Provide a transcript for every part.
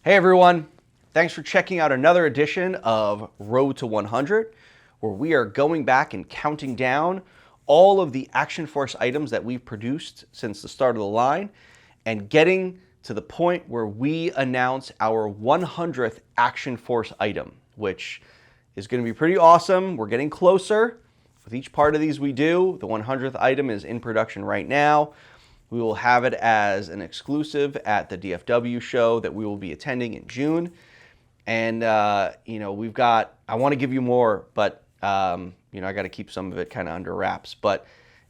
Hey everyone, thanks for checking out another edition of Road to 100, where we are going back and counting down all of the Action Force items that we've produced since the start of the line and getting to the point where we announce our 100th Action Force item, which is going to be pretty awesome. We're getting closer with each part of these we do. The 100th item is in production right now. We will have it as an exclusive at the DFW show that we will be attending in June. And, I want to give you more, but, I got to keep some of it kind of under wraps. But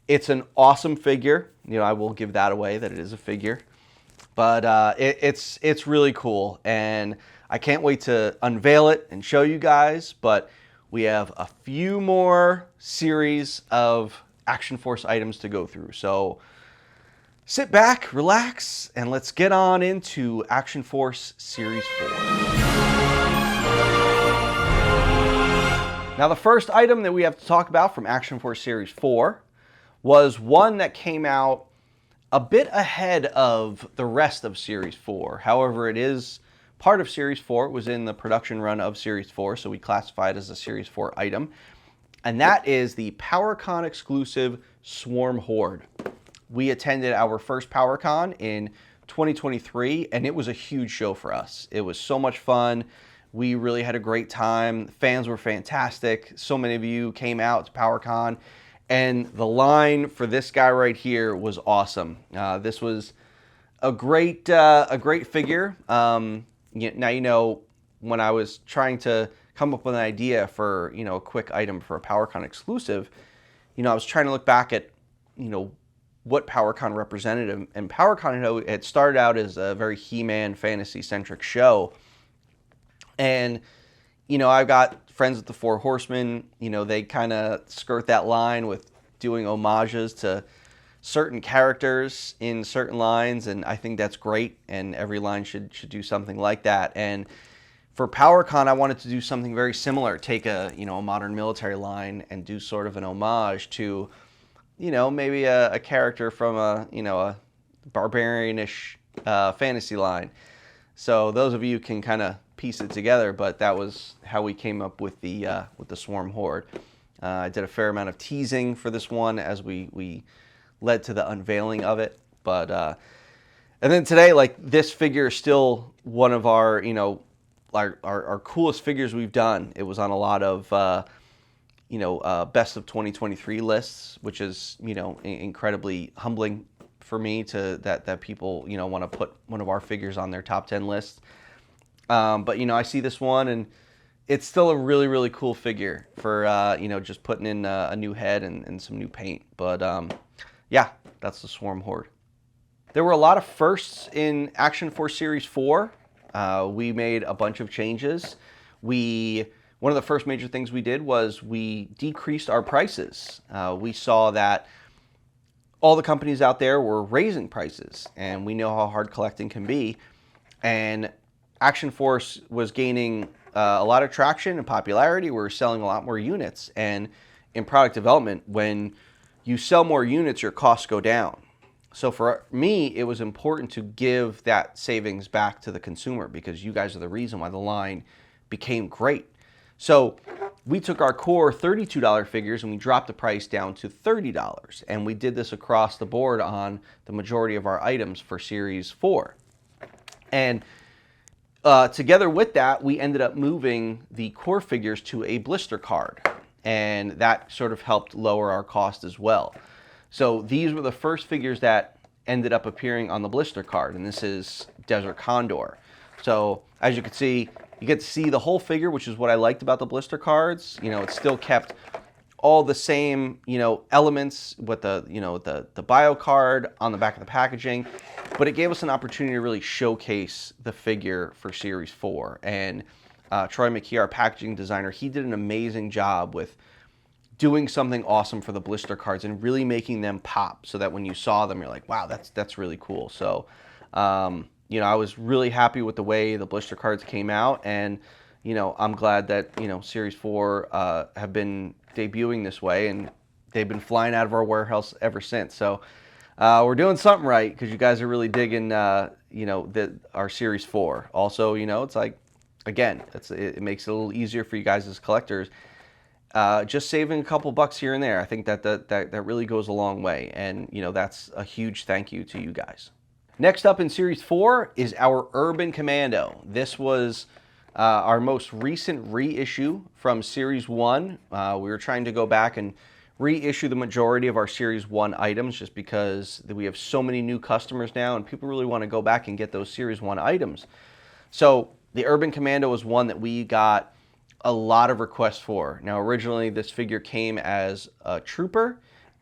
it's an awesome figure. I will give that away, that it is a figure. But it's really cool. And I can't wait to unveil it and show you guys. But we have a few more series of Action Force items to go through. So sit back, relax, and let's get on into Action Force Series 4. Now, the first item that we have to talk about from Action Force Series 4 was one that came out a bit ahead of the rest of Series 4. However, it is part of Series 4. It was in the production run of Series 4, so we classify it as a Series 4 item. And that is the PowerCon exclusive Swarm Horde. We attended our first PowerCon in 2023, and it was a huge show for us. It was so much fun. We really had a great time. Fans were fantastic. So many of you came out to PowerCon, and the line for this guy right here was awesome. This was a great figure. Now, when I was trying to come up with an idea for, a quick item for a PowerCon exclusive, I was trying to look back at, what PowerCon represented. And PowerCon had started out as a very He-Man fantasy-centric show. And, I've got friends with the Four Horsemen. They kind of skirt that line with doing homages to certain characters in certain lines. And I think that's great. And every line should do something like that. And for PowerCon, I wanted to do something very similar. Take a modern military line and do sort of an homage to maybe a character from a barbarianish fantasy line. So those of you can kind of piece it together, but that was how we came up with the Swarm Horde. I did a fair amount of teasing for this one as we led to the unveiling of it. But and then today, this figure is still one of our our coolest figures we've done. It was on a lot of best of 2023 lists, which is, incredibly humbling for me that people, want to put one of our figures on their top 10 lists. But, I see this one and it's still a really, really cool figure for, just putting in a new head and some new paint. But, yeah, that's the Swarm Horde. There were a lot of firsts in Action Force Series 4. We made a bunch of changes. One of the first major things we did was we decreased our prices. We saw that all the companies out there were raising prices, and we know how hard collecting can be. And Action Force was gaining a lot of traction and popularity. We were selling a lot more units. And in product development, when you sell more units, your costs go down. So for me, it was important to give that savings back to the consumer because you guys are the reason why the line became great. So we took our core $32 figures and we dropped the price down to $30. And we did this across the board on the majority of our items for Series 4. And together with that, we ended up moving the core figures to a blister card. And that sort of helped lower our cost as well. So these were the first figures that ended up appearing on the blister card. And this is Desert Condor. So as you can see, you get to see the whole figure, which is what I liked about the blister cards. It still kept all the same, elements with the bio card on the back of the packaging, but it gave us an opportunity to really showcase the figure for Series 4. And Troy McKee, our packaging designer, he did an amazing job with doing something awesome for the blister cards and really making them pop so that when you saw them, you're like, wow, that's really cool. So, I was really happy with the way the blister cards came out, and, I'm glad that, Series 4 have been debuting this way, and they've been flying out of our warehouse ever since. So, we're doing something right because you guys are really digging, you know, our Series 4. Also, you know, it's like, again, it makes it a little easier for you guys as collectors. Just saving a couple bucks here and there, I think that really goes a long way. And, you know, that's a huge thank you to you guys. Next up in Series 4 is our Urban Commando. This was our most recent reissue from Series 1. We were trying to go back and reissue the majority of our Series 1 items just because we have so many new customers now and people really want to go back and get those Series 1 items. So the Urban Commando was one that we got a lot of requests for. Now originally this figure came as a trooper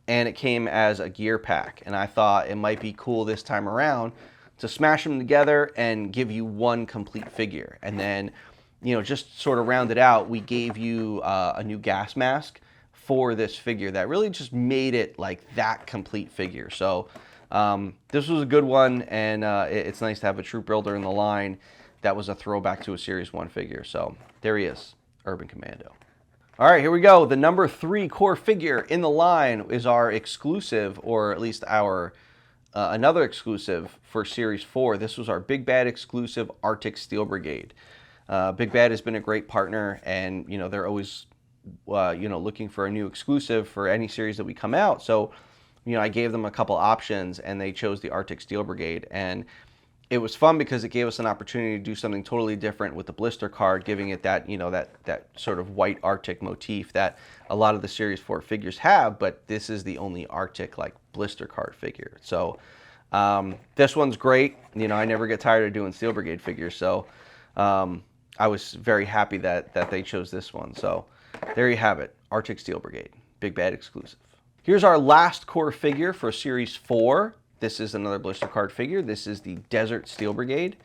and it came as a gear pack, and I thought it might be cool this time around to smash them together and give you one complete figure. And then, you know, just sort of round it out, we gave you a new gas mask for this figure that really just made it like that complete figure. So this was a good one, and it's nice to have a troop builder in the line that was a throwback to a Series 1 figure. So there he is, Urban Commando. All right, here we go. The number 3 core figure in the line is our exclusive, or at least our another exclusive for Series 4. This was our Big Bad exclusive Arctic Steel Brigade. Big Bad has been a great partner, and you know they're always you know, looking for a new exclusive for any series that we come out. So, you know, I gave them a couple options, and they chose the Arctic Steel Brigade, and it was fun because it gave us an opportunity to do something totally different with the blister card, giving it that, you know, that sort of white Arctic motif that a lot of the Series 4 figures have, but this is the only Arctic like blister card figure. So this one's great. You know, I never get tired of doing Steel Brigade figures, so I was very happy that they chose this one. So there you have it, Arctic Steel Brigade, Big Bad exclusive. Here's our last core figure for Series 4. This is another blister card figure. This is the Desert Steel Brigade.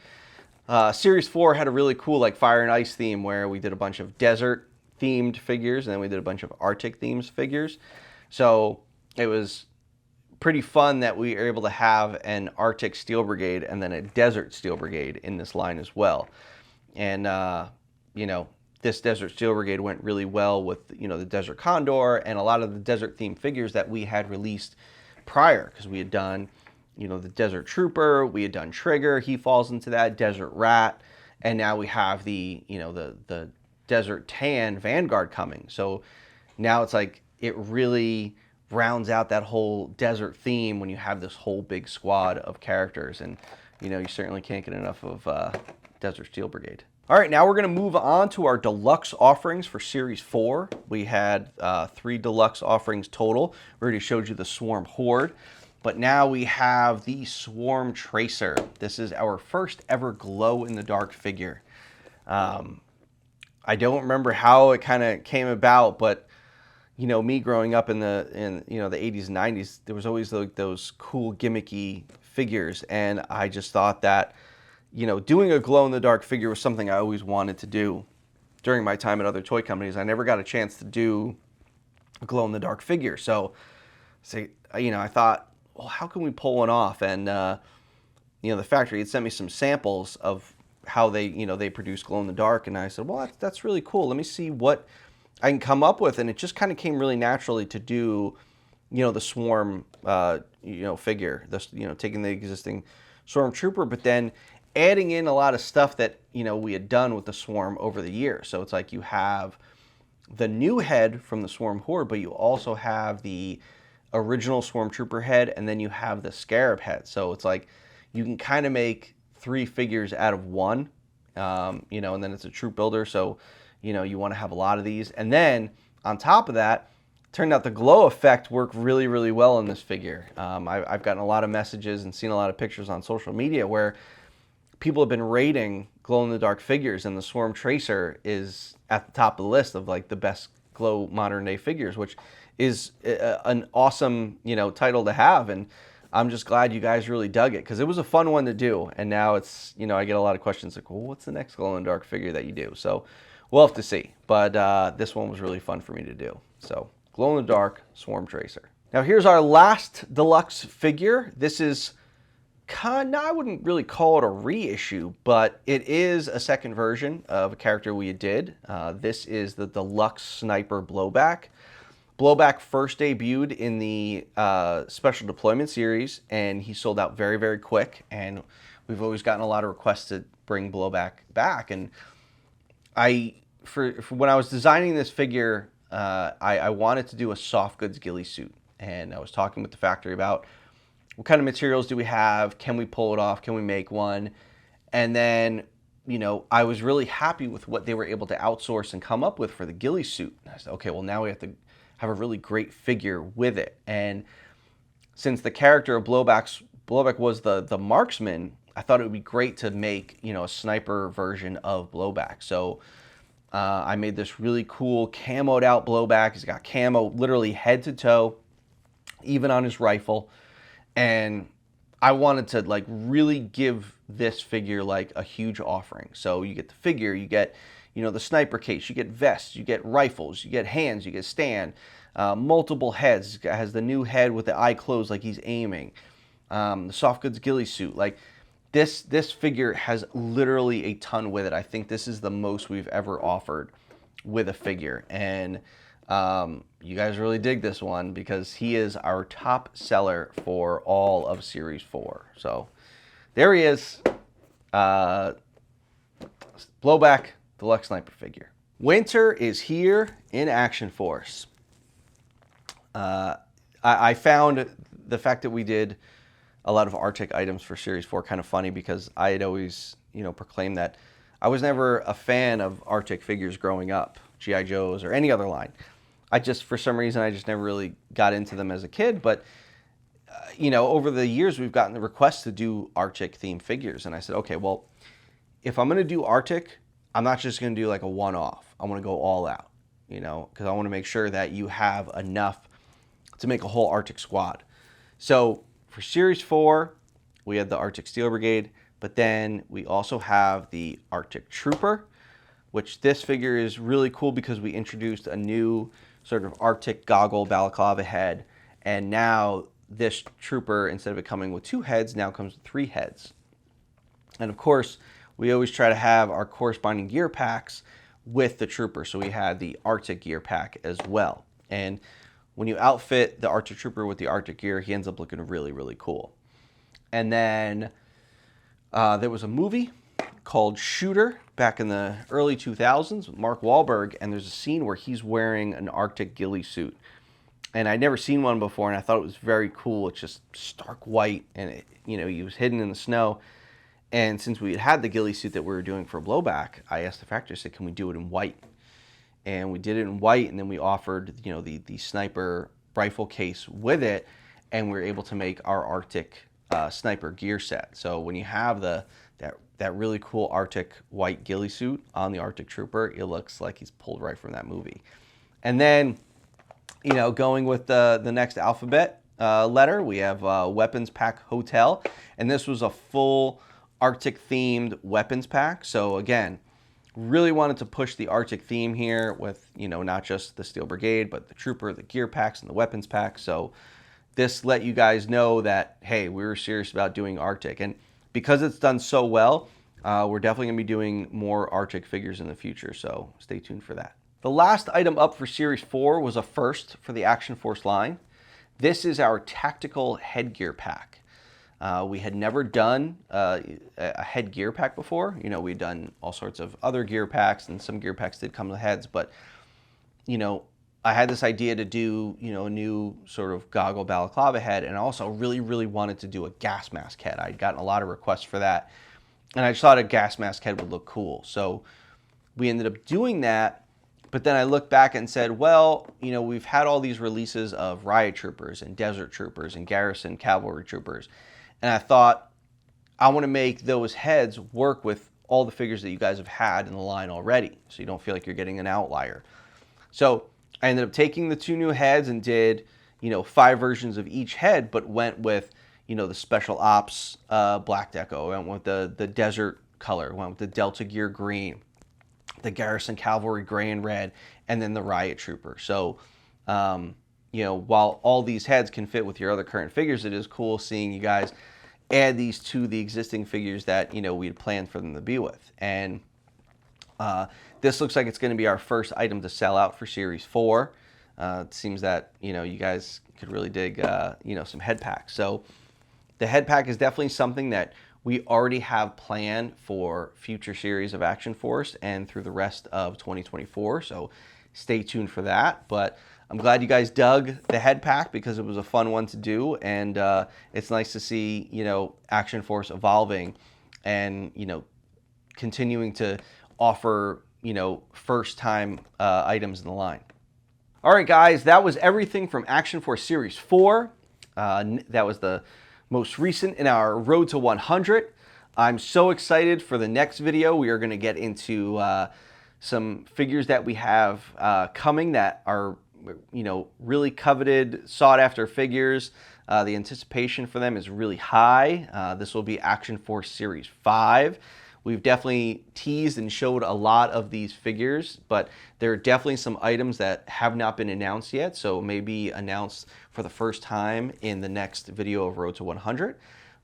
Series 4 had a really cool like fire and ice theme where we did a bunch of desert themed figures, and then we did a bunch of Arctic themed figures. So it was pretty fun that we were able to have an Arctic Steel Brigade and then a Desert Steel Brigade in this line as well. And you know, this Desert Steel Brigade went really well with, you know, the Desert Condor and a lot of the desert themed figures that we had released prior, because we had done, you know, the Desert Trooper, we had done Trigger, he falls into that, Desert Rat, and now we have the, you know, the Desert Tan Vanguard coming. So now it's like it really rounds out that whole desert theme when you have this whole big squad of characters, and you know, you certainly can't get enough of Desert Steel Brigade. All right, now we're going to move on to our deluxe offerings for Series 4. We had 3 deluxe offerings total. We already showed you the Swarm Horde, but now we have the Swarm Tracer. This is our first ever glow-in-the-dark figure. I don't remember how it kind of came about, but you know, me growing up in you know, the 80s and 90s, there was always like those cool gimmicky figures, and I just thought that, you know, doing a glow-in-the-dark figure was something I always wanted to do during my time at other toy companies. I never got a chance to do a glow-in-the-dark figure. So, you know, I thought, well, how can we pull one off? And, you know, the factory had sent me some samples of how they, you know, they produce glow-in-the-dark. And I said, well, that's really cool. Let me see what I can come up with. And it just kind of came really naturally to do, you know, the Swarm, you know, figure, this, you know, taking the existing Swarm Trooper, but then adding in a lot of stuff that, you know, we had done with the Swarm over the years. So it's like you have the new head from the Swarm Horde, but you also have the original Swarm Trooper head, and then you have the Scarab head. So it's like you can kind of make 3 figures out of one, you know, and then it's a troop builder. So, you know, you want to have a lot of these. And then on top of that, turned out the glow effect worked really, really well in this figure. I've gotten a lot of messages and seen a lot of pictures on social media where people have been rating glow-in-the-dark figures, and the Swarm Tracer is at the top of the list of like the best glow modern day figures, which is an awesome, you know, title to have. And I'm just glad you guys really dug it, because it was a fun one to do. And now it's, you know, I get a lot of questions like, well, what's the next glow-in-the-dark figure that you do? So we'll have to see. But this one was really fun for me to do. So glow-in-the-dark Swarm Tracer. Now here's our last deluxe figure. This is I wouldn't really call it a reissue, but it is a second version of a character we did. This is the Deluxe Sniper Blowback. Blowback first debuted in the Special Deployment series, and he sold out very, very quick. And we've always gotten a lot of requests to bring Blowback back. And for when I was designing this figure, I wanted to do a soft goods ghillie suit. And I was talking with the factory about what kind of materials do we have? Can we pull it off? Can we make one? And then, you know, I was really happy with what they were able to outsource and come up with for the ghillie suit. And I said, okay, well, now we have to have a really great figure with it. And since the character of Blowback was the marksman, I thought it would be great to make, you know, a sniper version of Blowback. So I made this really cool camoed out Blowback. He's got camo literally head to toe, even on his rifle. And I wanted to like really give this figure like a huge offering. So you get the figure, you get, you know, the sniper case, you get vests, you get rifles, you get hands, you get stand, multiple heads. It has the new head with the eye closed like he's aiming. The soft goods ghillie suit. Like this figure has literally a ton with it. I think this is the most we've ever offered with a figure. And you guys really dig this one because he is our top seller for all of Series 4. So there he is. Blowback Deluxe Sniper figure. Winter is here in Action Force. I found the fact that we did a lot of Arctic items for Series 4 kind of funny because I had always, you know, proclaimed that I was never a fan of Arctic figures growing up, G.I. Joes or any other line. I just, for some reason, I just never really got into them as a kid. But, you know, over the years, we've gotten the requests to do Arctic themed figures. And I said, okay, well, if I'm going to do Arctic, I'm not just going to do like a one-off. I want to go all out, you know, because I want to make sure that you have enough to make a whole Arctic squad. So for Series 4, we had the Arctic Steel Brigade, but then we also have the Arctic Trooper, which this figure is really cool because we introduced a new sort of Arctic goggle balaclava head. And now this trooper, instead of it coming with 2 heads, now comes with 3 heads. And of course, we always try to have our corresponding gear packs with the trooper. So we had the Arctic gear pack as well. And when you outfit the Arctic Trooper with the Arctic gear, he ends up looking really, really cool. And then there was a movie called Shooter back in the early 2000s with Mark Wahlberg, and there's a scene where he's wearing an Arctic ghillie suit. And I'd never seen one before, and I thought it was very cool. It's just stark white, and it, you know, he was hidden in the snow. And since we had the ghillie suit that we were doing for Blowback, I asked the factory, I said, can we do it in white? And we did it in white, and then we offered, you know, the sniper rifle case with it, and we were able to make our Arctic sniper gear set. So when you have that really cool Arctic white ghillie suit on the Arctic Trooper, it looks like he's pulled right from that movie. And then, you know, going with the next alphabet letter, we have Weapons Pack Hotel, and this was a full Arctic themed weapons pack. So again, really wanted to push the Arctic theme here with, you know, not just the Steel Brigade, but the Trooper, the gear packs, and the weapons pack. So this let you guys know that, hey, we were serious about doing Arctic. And because it's done so well, we're definitely going to be doing more Arctic figures in the future. So stay tuned for that. The last item up for Series 4 was a first for the Action Force line. This is our tactical headgear pack. We had never done a head gear pack before. You know, we'd done all sorts of other gear packs, and some gear packs did come with heads, but, you know, I had this idea to do, you know, a new sort of goggle balaclava head, and I also really, really wanted to do a gas mask head. I'd gotten a lot of requests for that, and I just thought a gas mask head would look cool. So we ended up doing that, but then I looked back and said, well, you know, we've had all these releases of riot troopers and desert troopers and garrison cavalry troopers, and I thought, I want to make those heads work with all the figures that you guys have had in the line already, so you don't feel like you're getting an outlier. So I ended up taking the 2 new heads and did, you know, 5 versions of each head, but went with, you know, the Special Ops Black Deco, went with the desert color, went with the Delta Gear green, the Garrison Cavalry gray and red, and then the Riot Trooper. So, you know, while all these heads can fit with your other current figures, it is cool seeing you guys add these to the existing figures that, you know, we had planned for them to be with. And this looks like it's going to be our first item to sell out for Series 4. It seems that, you know, you guys could really dig, you know, some head packs. So the head pack is definitely something that we already have planned for future series of Action Force and through the rest of 2024. So stay tuned for that. But I'm glad you guys dug the head pack because it was a fun one to do. And it's nice to see, you know, Action Force evolving and, you know, continuing to offer, you know, first time items in the line. All right, guys, that was everything from Action Force Series 4. That was the most recent in our road to 100. I'm so excited for the next video. We are going to get into some figures that we have coming that are, you know, really coveted, sought after figures. The anticipation for them is really high. This will be Action Force Series 5. We've definitely teased and showed a lot of these figures, but there are definitely some items that have not been announced yet, so may be announced for the first time in the next video of Road to 100.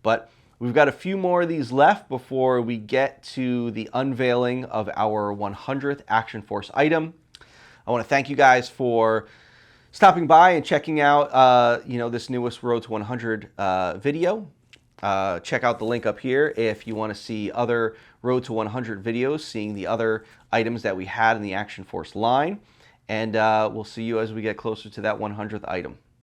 But we've got a few more of these left before we get to the unveiling of our 100th Action Force item. I want to thank you guys for stopping by and checking out you know, this newest Road to 100 video. Check out the link up here if you want to see other Road to 100 videos, seeing the other items that we had in the Action Force line. And we'll see you as we get closer to that 100th item.